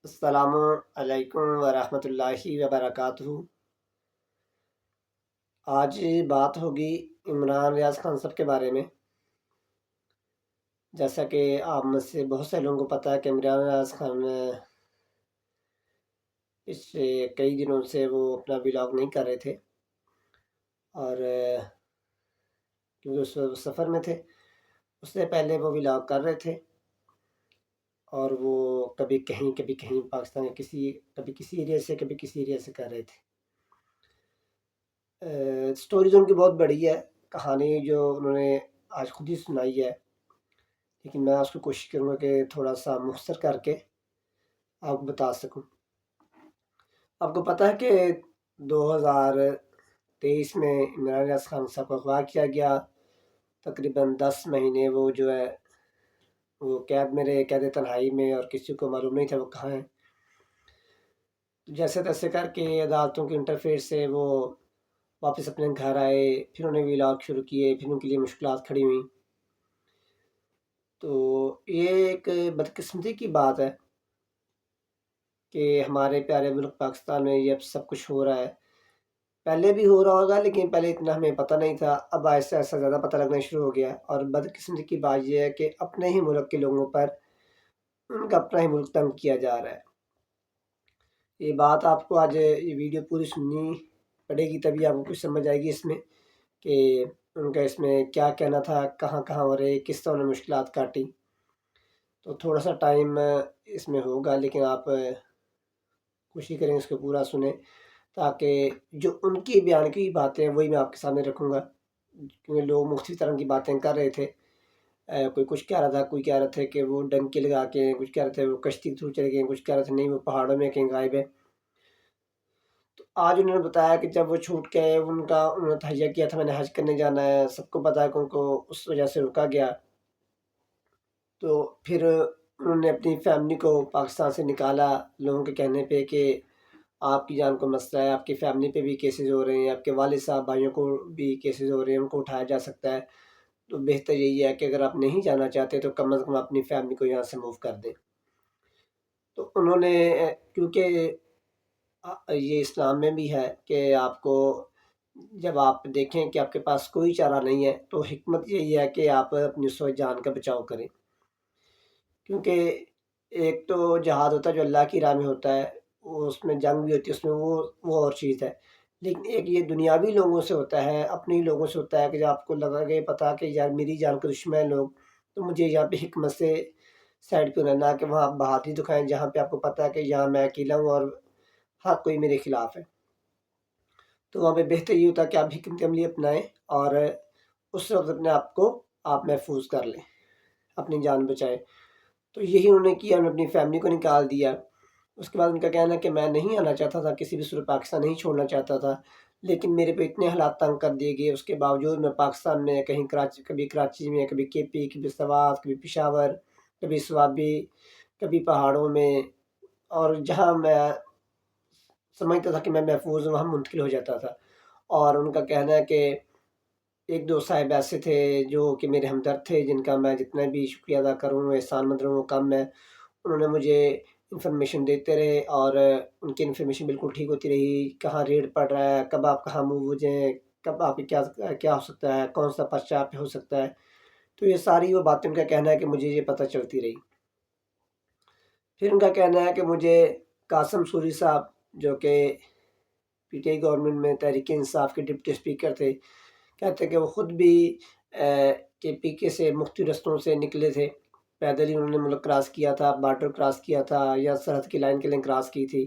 السلام علیکم ورحمۃ اللہ وبرکاتہ۔ آج بات ہوگی عمران ریاض خان صاحب کے بارے میں۔ جیسا کہ آپ میں سے بہت سے لوگوں کو پتہ ہے کہ عمران ریاض خان پچھلے کئی دنوں سے وہ اپنا ولاگ نہیں کر رہے تھے، اور کیونکہ اس وقت سفر میں تھے۔ اس سے پہلے وہ ولاگ کر رہے تھے، اور وہ کبھی کہیں پاکستان کے کبھی کسی ایریا سے کبھی کسی ایریا سے کر رہے تھے۔ سٹوریز ان کی بہت بڑی ہے، کہانی جو انہوں نے آج خود ہی سنائی ہے، لیکن میں اس کو کوشش کروں گا کہ تھوڑا سا مختصر کر کے آپ کو بتا سکوں۔ آپ کو پتہ ہے کہ 2023 میں عمران ریاض خان صاحب کو اغوا کیا گیا۔ تقریباً 10 مہینے وہ جو ہے وہ قید میں رہے، قید تنہائی میں، اور کسی کو معلوم نہیں تھا وہ کہاں ہیں۔ جیسے تیسے کر کے عدالتوں کے انٹرفیئر سے وہ واپس اپنے گھر آئے، پھر انہیں ولاگ شروع کیے، پھر ان کے لیے مشکلات کھڑی ہوئیں۔ تو یہ ایک بدقسمتی کی بات ہے کہ ہمارے پیارے ملک پاکستان میں یہ اب سب کچھ ہو رہا ہے۔ پہلے بھی ہو رہا ہوگا، لیکن پہلے اتنا ہمیں پتہ نہیں تھا، اب آہستہ آہستہ زیادہ پتہ لگنا شروع ہو گیا۔ اور بدقسمتی کی بات یہ ہے کہ اپنے ہی ملک کے لوگوں پر ان کا اپنا ہی ملک تنگ کیا جا رہا ہے۔ یہ بات آپ کو آج یہ ویڈیو پوری سننی پڑے گی، تبھی آپ کو کچھ سمجھ آئے گی اس میں کہ ان کا اس میں کیا کہنا تھا، کہاں کہاں ہو رہے، کس طرح انہوں نے مشکلات کاٹی۔ تو تھوڑا سا ٹائم اس میں ہوگا، لیکن آپ کوشش کریں اس کو پورا سنیں، تاکہ جو ان کی بیان کی باتیں وہی میں آپ کے سامنے رکھوں گا، کیونکہ لوگ مختلف طرح کی باتیں کر رہے تھے۔ کوئی کچھ کہہ رہا تھا، کوئی کہہ رہا تھا کہ وہ ڈنکی لگا کے، کچھ کہہ رہے تھے وہ کشتی کے تھرو چلے گئے، کچھ کہہ رہے تھے نہیں وہ پہاڑوں میں کہیں غائب ہے۔ تو آج انہوں نے بتایا کہ جب وہ چھوٹ کے انہوں نے تہیہ کیا تھا میں نے حج کرنے جانا ہے، سب کو پتا ہے کہ ان کو اس وجہ سے روکا گیا۔ تو پھر انہوں نے اپنی فیملی کو پاکستان سے نکالا لوگوں کے کہنے پہ کہ آپ کی جان کو مسئلہ ہے، آپ کی فیملی پہ بھی کیسز ہو رہے ہیں، آپ کے والد صاحب بھائیوں کو بھی کیسز ہو رہے ہیں، ان کو اٹھایا جا سکتا ہے۔ تو بہتر یہی ہے کہ اگر آپ نہیں جانا چاہتے تو کم از کم اپنی فیملی کو یہاں سے موو کر دیں۔ تو انہوں نے کیونکہ یہ اسلام میں بھی ہے کہ آپ کو جب آپ دیکھیں کہ آپ کے پاس کوئی چارہ نہیں ہے تو حکمت یہی ہے کہ آپ اپنی سوچ جان کا بچاؤ کریں، کیونکہ ایک تو جہاد ہوتا ہے جو اللہ کی راہ میں ہوتا ہے، وہ اس میں جنگ بھی ہوتی ہے، اس میں وہ اور چیز ہے، لیکن ایک یہ دنیاوی لوگوں سے ہوتا ہے، اپنے ہی لوگوں سے ہوتا ہے کہ جب آپ کو لگا کہ پتا کہ یار میری جان کے دشمن لوگ، تو مجھے یہاں پہ حکمت سے سائڈ پہ رہنا کہ وہاں بہادری دکھائیں جہاں پہ آپ کو پتا ہے کہ یہاں میں اکیلا ہوں اور ہر کوئی میرے خلاف ہے۔ تو وہاں پہ بہتر یہ ہوتا ہے کہ آپ حکمت عملی اپنائیں اور اس وقت اپنے آپ کو آپ محفوظ کر لیں، اپنی جان بچائیں۔ تو یہی انہوں نے کیا، انہوں نے اپنی فیملی کو نکال دیا۔ اس کے بعد ان کا کہنا ہے کہ میں نہیں آنا چاہتا تھا، کسی بھی صورت پاکستان نہیں چھوڑنا چاہتا تھا، لیکن میرے پہ اتنے حالات تنگ کر دیے گئے، اس کے باوجود میں پاکستان میں کہیں کبھی کراچی میں، کبھی کے پی، کبھی سوات، کبھی پشاور، کبھی سوابی، کبھی پہاڑوں میں، اور جہاں میں سمجھتا تھا کہ میں محفوظ ہوں وہاں منتقل ہو جاتا تھا۔ اور ان کا کہنا ہے کہ ایک دو صاحب ایسے تھے جو کہ میرے ہمدرد تھے، جن کا میں جتنا بھی شکریہ ادا کروں احسان مند رہوں وہ کم ہے۔ انہوں نے مجھے انفارمیشن دیتے رہے، اور ان کی انفارمیشن بالکل ٹھیک ہوتی رہی، کہاں ریڈ پڑ رہا ہے، کب آپ کہاں موو ہو جائیں، کب آپ کی کیا ہو سکتا ہے، کون سا پرچہ آپ پہ ہو سکتا ہے۔ تو یہ ساری وہ باتیں ان کا کہنا ہے کہ مجھے یہ پتہ چلتی رہی۔ پھر ان کا کہنا ہے کہ مجھے قاسم سوری صاحب جو کہ پی ٹی آئی گورنمنٹ میں تحریک انصاف کے ڈپٹی اسپیکر تھے، کہتے کہ وہ خود بھی کے پی کے سے مختلف رستوں سے نکلے تھے، پیدل ہی انہوں نے ملک کراس کیا تھا، بارڈر کراس کیا تھا، یا سرحد کی لائن کے لائن کراس کی تھی۔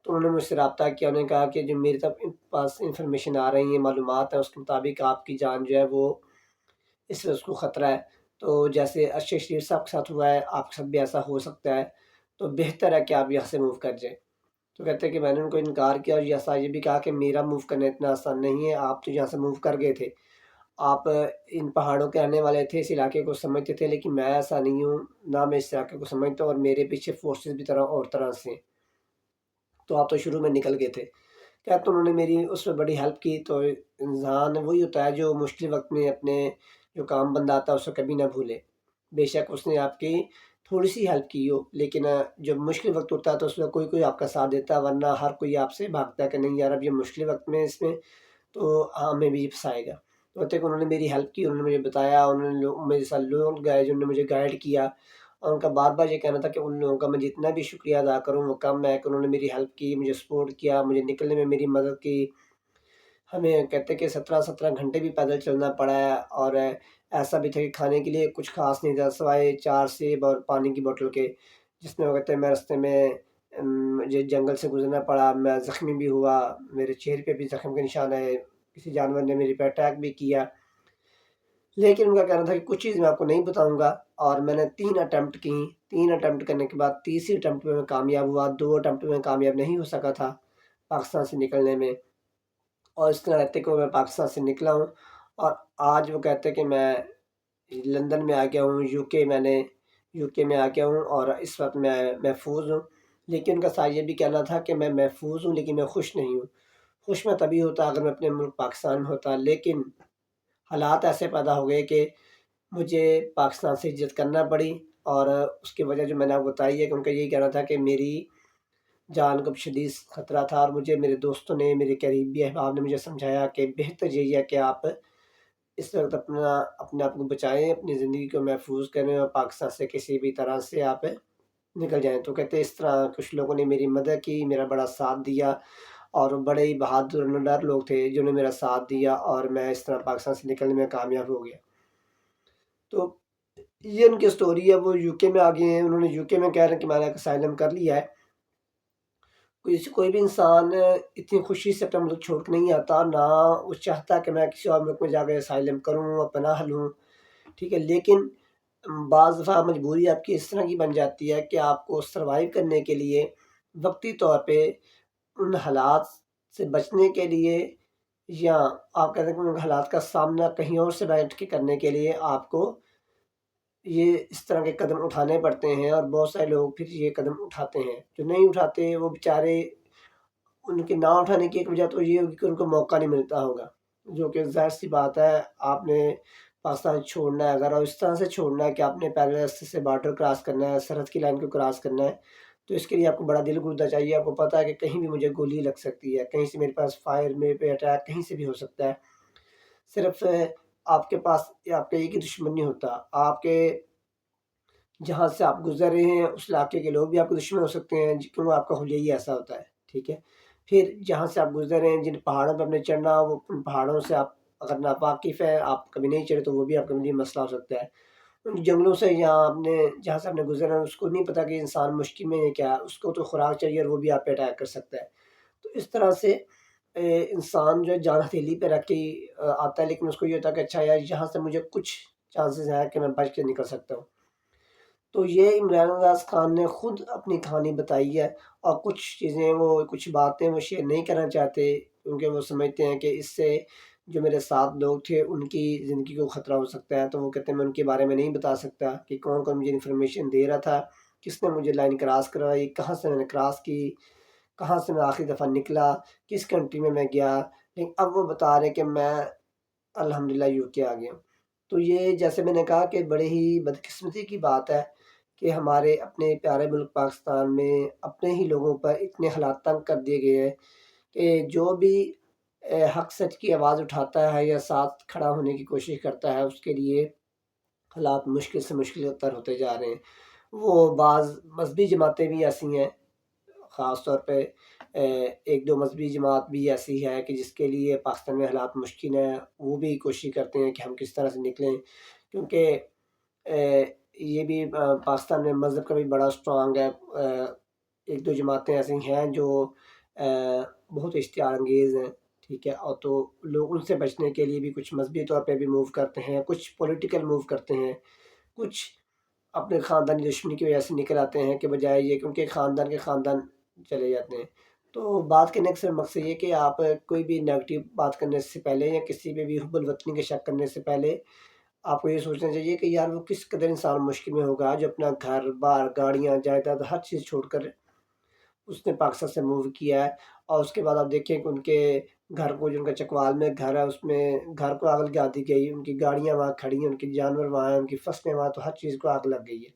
تو انہوں نے مجھ سے رابطہ کیا، انہوں نے کہا کہ جو میرے پاس انفارمیشن آ رہی ہیں، معلومات ہیں، اس کے مطابق آپ کی جان جو ہے وہ اس سے اس کو خطرہ ہے۔ تو جیسے ارشد شریف صاحب کے ساتھ ہوا ہے، آپ کے ساتھ بھی ایسا ہو سکتا ہے، تو بہتر ہے کہ آپ یہاں سے موو کر جائیں۔ تو کہتے ہیں کہ میں نے ان کو انکار کیا، اور یہ بھی کہا کہ میرا موو کرنا اتنا آسان نہیں ہے، آپ تو یہاں سے موو کر گئے تھے، آپ ان پہاڑوں کے آنے والے تھے، اس علاقے کو سمجھتے تھے، لیکن میں ایسا نہیں ہوں، نہ میں اس علاقے کو سمجھتا ہوں، اور میرے پیچھے فورسز بھی طرح سے ہیں، تو آپ تو شروع میں نکل گئے تھے۔ کہتے انہوں نے میری اس میں بڑی ہیلپ کی۔ تو انسان وہی ہوتا ہے جو مشکل وقت میں اپنے جو کام بند آتا ہے اس کو کبھی نہ بھولے، بے شک اس نے آپ کی تھوڑی سی ہیلپ کی ہو، لیکن جب مشکل وقت ہوتا ہے تو اس میں کوئی کوئی آپ کا ساتھ دیتا ہے، ورنہ ہر کوئی آپ سے بھاگتا ہے کہ نہیں یار اب یہ مشکل وقت میں اس میں تو ہمیں بھی پھنسائے گا۔ تو ہوتا ہے کہ انہوں نے میری ہیلپ کی، انہوں نے مجھے بتایا، انہوں نے میرے ساتھ لوگ گئے جنہوں نے مجھے گائیڈ کیا، اور ان کا بار بار یہ کہنا تھا کہ ان لوگوں کا میں جتنا بھی شکریہ ادا کروں وہ کم ہے، کہ انہوں نے میری ہیلپ کی، مجھے سپورٹ کیا، مجھے نکلنے میں میری مدد کی۔ ہمیں کہتے کہ 17 گھنٹے بھی پیدل چلنا پڑا ہے، اور ایسا بھی تھا کہ کھانے کے لیے کچھ خاص نہیں تھا سوائے 4 سیب اور پانی کی بوتل کے، جس میں وہ کہتے ہیں میں راستے میں مجھے جنگل سے گزرنا پڑا، میں زخمی بھی ہوا، میرے چہرے پہ بھی زخم کے نشان ہے، کسی جانور نے میری پہ اٹیک بھی کیا، لیکن ان کا کہنا تھا کہ کچھ چیز میں آپ کو نہیں بتاؤں گا۔ اور میں نے 3 اٹیمپٹ کی، 3 اٹیمپٹ کرنے کے بعد تیسری اٹیمپٹ میں کامیاب ہوا، 2 اٹیمپٹ میں کامیاب نہیں ہو سکا تھا پاکستان سے نکلنے میں، اور اس طرح رہتے کہ میں پاکستان سے نکلا ہوں، اور آج وہ کہتے کہ میں لندن میں آ گیا ہوں، یو کے میں آ گیا ہوں، اور اس وقت میں محفوظ ہوں۔ لیکن ان کا ساتھ یہ بھی کہنا تھا کہ میں محفوظ ہوں لیکن میں خوش نہیں ہوں۔ خوش میں تبھی ہوتا اگر میں اپنے ملک پاکستان میں ہوتا، لیکن حالات ایسے پیدا ہو گئے کہ مجھے پاکستان سے ہجرت کرنا پڑی، اور اس کی وجہ جو میں نے آپ کو بتائی ہے کہ ان کا یہی کہنا تھا کہ میری جان کو شدید خطرہ تھا، اور مجھے میرے دوستوں نے، میرے قریبی احباب نے مجھے سمجھایا کہ بہتر یہی ہے کہ آپ اس وقت اپنے آپ کو بچائیں، اپنی زندگی کو محفوظ کریں، اور پاکستان سے کسی بھی طرح سے آپ نکل جائیں۔ تو کہتے اس طرح کچھ لوگوں نے میری مدد کی، میرا بڑا ساتھ دیا، اور بڑے ہی بہادر اور نڈر لوگ تھے جنہوں نے میرا ساتھ دیا، اور میں اس طرح پاکستان سے نکلنے میں کامیاب ہو گیا۔ تو یہ ان کی سٹوری ہے، وہ یو کے میں آ گئے ہیں، انہوں نے یو کے میں کہہ رہے ہیں کہ میں نے اسائلم کر لیا ہے۔ کوئی بھی انسان اتنی خوشی سے اپنا ملک چھوڑ کے نہیں آتا، نہ وہ چاہتا کہ میں کسی اور ملک میں جا کے اسائلم کروں اور پناہ لوں، ٹھیک ہے، لیکن بعض دفعہ مجبوری آپ کی اس طرح کی بن جاتی ہے کہ آپ کو سروائیو کرنے کے لیے وقتی طور پہ ان حالات سے بچنے کے لیے، یا آپ کہتے ہیں کہ ان حالات کا سامنا کہیں اور سے بیٹھ کے کرنے کے لیے آپ کو یہ اس طرح کے قدم اٹھانے پڑتے ہیں، اور بہت سارے لوگ پھر یہ قدم اٹھاتے ہیں، جو نہیں اٹھاتے وہ بیچارے، ان کے نہ اٹھانے کی ایک وجہ تو یہ ہوگی کہ ان کو موقع نہیں ملتا ہوگا، جو کہ ظاہر سی بات ہے۔ آپ نے پاکستان چھوڑنا ہے اگر، اور اس طرح سے چھوڑنا ہے کہ آپ نے پہلے راستے سے بارڈر کراس کرنا ہے، سرحد کی لائن کو کراس کرنا ہے، تو اس کے لیے آپ کو بڑا دل گردہ چاہیے۔ آپ کو پتہ ہے کہ کہیں بھی مجھے گولی لگ سکتی ہے، کہیں سے میرے پاس فائر، میرے پہ اٹیک کہیں سے بھی ہو سکتا ہے۔ صرف آپ کے پاس آپ کا ایک ہی دشمن نہیں ہوتا، آپ کے جہاں سے آپ گزر رہے ہیں اس علاقے کے لوگ بھی آپ کے دشمن ہو سکتے ہیں، کیوں آپ کا حلیہ ہی ایسا ہوتا ہے، ٹھیک ہے۔ پھر جہاں سے آپ گزر رہے ہیں، جن پہاڑوں پہ آپ نے چڑھنا، وہ ان پہاڑوں سے آپ اگر ناواقف ہے، آپ کبھی نہیں چڑھے، تو وہ بھی آپ کے لیے مسئلہ ہو سکتا ہے۔ ان جنگلوں سے جہاں سے آپ نے گزرنا ہے، اس کو نہیں پتا کہ انسان مشکل میں ہے کیا، اس کو تو خوراک چاہیے، اور وہ بھی آپ پہ اٹیک کر سکتا ہے۔ تو اس طرح سے انسان جو ہے جان ہتھیلی پہ رکھ کے آتا ہے، لیکن اس کو یہ ہوتا ہے کہ اچھا یار یہاں سے مجھے کچھ چانسز ہیں کہ میں بچ کے نکل سکتا ہوں۔ تو یہ عمران انداز خان نے خود اپنی کہانی بتائی ہے، اور کچھ چیزیں کچھ باتیں وہ شیئر نہیں کرنا چاہتے، کیونکہ وہ سمجھتے ہیں کہ اس سے جو میرے ساتھ لوگ تھے ان کی زندگی کو خطرہ ہو سکتا ہے، تو وہ کہتے ہیں میں ان کے بارے میں نہیں بتا سکتا کہ کون کون مجھے انفارمیشن دے رہا تھا، کس نے مجھے لائن کراس کروائی، کہاں سے میں نے کراس کی، کہاں سے میں آخری دفعہ نکلا، کس کنٹری میں گیا۔ لیکن اب وہ بتا رہے کہ میں الحمدللہ یو کے آ گیا ہوں۔ تو یہ جیسے میں نے کہا کہ بڑے ہی بدقسمتی کی بات ہے کہ ہمارے اپنے پیارے ملک پاکستان میں اپنے ہی لوگوں پر اتنے حالات تنگ کر دیے گئے ہیں کہ جو بھی حق سچ کی آواز اٹھاتا ہے یا ساتھ کھڑا ہونے کی کوشش کرتا ہے، اس کے لیے حالات مشکل سے مشکل تر ہوتے جا رہے ہیں۔ وہ بعض مذہبی جماعتیں بھی ایسی ہیں، خاص طور پہ ایک دو مذہبی جماعت بھی ایسی ہے کہ جس کے لیے پاکستان میں حالات مشکل ہیں، وہ بھی کوشش کرتے ہیں کہ ہم کس طرح سے نکلیں، کیونکہ یہ بھی پاکستان میں مذہب کا بھی بڑا سٹرانگ ہے۔ ایک دو جماعتیں ایسی ہیں جو بہت اشتعال انگیز ہیں، ٹھیک ہے، اور تو لوگ ان سے بچنے کے لیے بھی کچھ مذہبی طور پہ بھی موو کرتے ہیں، کچھ پولیٹیکل موو کرتے ہیں، کچھ اپنے خاندانی دشمنی کی وجہ سے نکل آتے ہیں کہ بجائے یہ کیونکہ خاندان کے خاندان چلے جاتے ہیں۔ تو بات کرنے کا صرف مقصد یہ کہ آپ کوئی بھی نیگیٹو بات کرنے سے پہلے یا کسی پہ بھی حب الوطنی کے شک کرنے سے پہلے آپ کو یہ سوچنا چاہیے کہ یار وہ کس قدر انسان مشکل میں ہوگا جو اپنا گھر بار، گاڑیاں، جائیداد، ہر چیز چھوڑ کر اس نے پاکستان سے موو کیا ہے، اور اس کے بعد آپ دیکھیں کہ ان کے گھر کو، جو ان کا چکوال میں گھر ہے، اس میں گھر کو آگ لگا دی گئی، ان کی گاڑیاں وہاں کھڑی ہیں، ان کے جانور وہاں ہیں، ان کی فصلیں وہاں، تو ہر چیز کو آگ لگ گئی ہے۔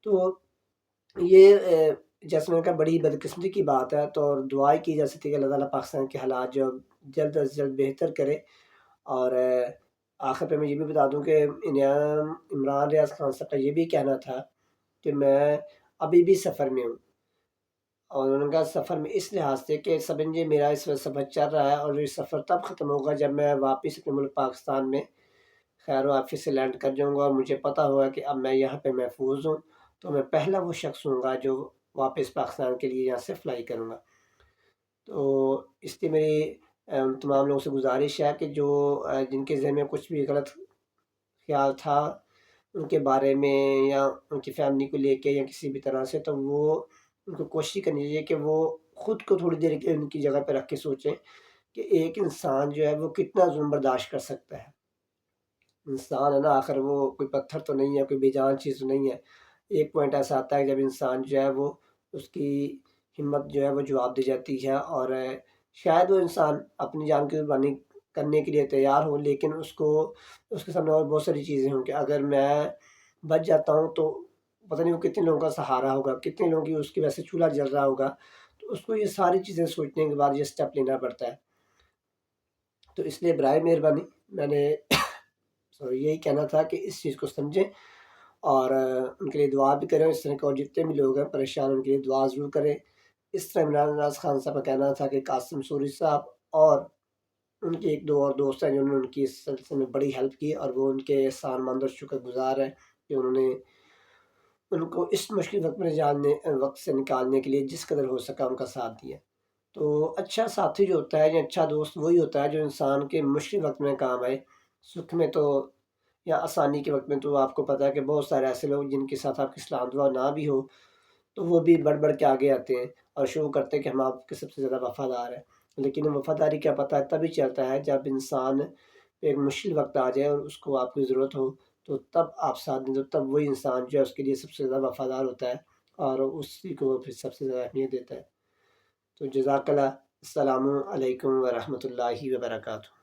تو یہ جیسے میں نے کہا بڑی بدقسمتی کی بات ہے، تو اور دعا کی جا سکتی ہے کہ اللہ تعالیٰ پاکستان کے حالات جو جلد از جلد بہتر کرے۔ اور آخر پہ میں یہ بھی بتا دوں کہ عمران ریاض خان صاحب کا یہ بھی کہنا تھا کہ میں ابھی بھی سفر میں ہوں، اور انہوں نے کہا سفر میں اس لحاظ سے کہ سمجھے میرا اس وقت سفر چل رہا ہے، اور یہ سفر تب ختم ہوگا جب میں واپس اپنے ملک پاکستان میں خیر و عافیت سے لینڈ کر جاؤں گا، اور مجھے پتہ ہوگا کہ اب میں یہاں پہ محفوظ ہوں، تو میں پہلا وہ شخص ہوں گا جو واپس پاکستان کے لیے یہاں سے فلائی کروں گا۔ تو اس لیے میری تمام لوگوں سے گزارش ہے کہ جو جن کے ذہن میں کچھ بھی غلط خیال تھا ان کے بارے میں، یا ان کی فیملی کو لے کے یا کسی بھی طرح سے، تو وہ ان کو کوشش کرنی چاہیے کہ وہ خود کو تھوڑی دیر کے ان کی جگہ پہ رکھ کے سوچیں کہ ایک انسان جو ہے وہ کتنا ظلم برداشت کر سکتا ہے۔ انسان ہے نا، آخر وہ کوئی پتھر تو نہیں ہے، کوئی بے جان چیز تو نہیں ہے۔ ایک پوائنٹ ایسا آتا ہے جب انسان جو ہے وہ اس کی ہمت جو ہے وہ جواب دی جاتی ہے، اور شاید وہ انسان اپنی جان کی قربانی کرنے کے لیے تیار ہو، لیکن اس کے سامنے اور بہت ساری چیزیں ہوں کہ اگر میں بچ جاتا ہوں تو پتہ نہیں وہ کتنے لوگوں کا سہارا ہوگا، کتنے لوگوں کی اس کی وجہ سے چولہا جل رہا ہوگا۔ تو اس کو یہ ساری چیزیں سوچنے کے بعد یہ سٹیپ لینا پڑتا ہے۔ تو اس لیے برائے مہربانی میں نے یہی کہنا تھا کہ اس چیز کو سمجھیں، اور ان کے لیے دعا بھی کریں، اس طرح کے اور جتنے بھی لوگ ہیں پریشان ان کے لیے دعا ضرور کریں۔ اس طرح عمران نواز خان صاحب کا کہنا تھا کہ قاسم سوری صاحب اور ان کے ایک دو اور دوست ہیں جنہوں نے ان کی اس سلسلے میں بڑی ہیلپ کی، اور وہ ان کے احسان مند اور شکر گزار ہیں کہ انہوں نے ان کو اس مشکل وقت سے نکالنے کے لیے جس قدر ہو سکا ان کا ساتھ دیا۔ تو اچھا ساتھی جو ہوتا ہے یا اچھا دوست وہی ہوتا ہے جو انسان کے مشکل وقت میں کام آئے، سکھ میں تو یا آسانی کے وقت میں تو آپ کو پتہ ہے کہ بہت سارے ایسے لوگ جن کے ساتھ آپ کی سلام دعا نہ بھی ہو تو وہ بھی بڑھ بڑھ کے آگے آتے ہیں اور شو کرتے ہیں کہ ہم آپ کے سب سے زیادہ وفادار ہیں۔ لیکن وفاداری کیا پتہ ہے تبھی چلتا ہے جب انسان پہ ایک مشکل وقت آ جائے اور اس کو آپ کی ضرورت ہو، تو تب آپ ساتھ دیں، تو تب وہی انسان جو ہے اس کے لیے سب سے زیادہ وفادار ہوتا ہے، اور اسی کو پھر سب سے زیادہ اہمیت دیتا ہے۔ تو جزاک اللہ۔ السلام علیکم ورحمۃ اللہ وبرکاتہ۔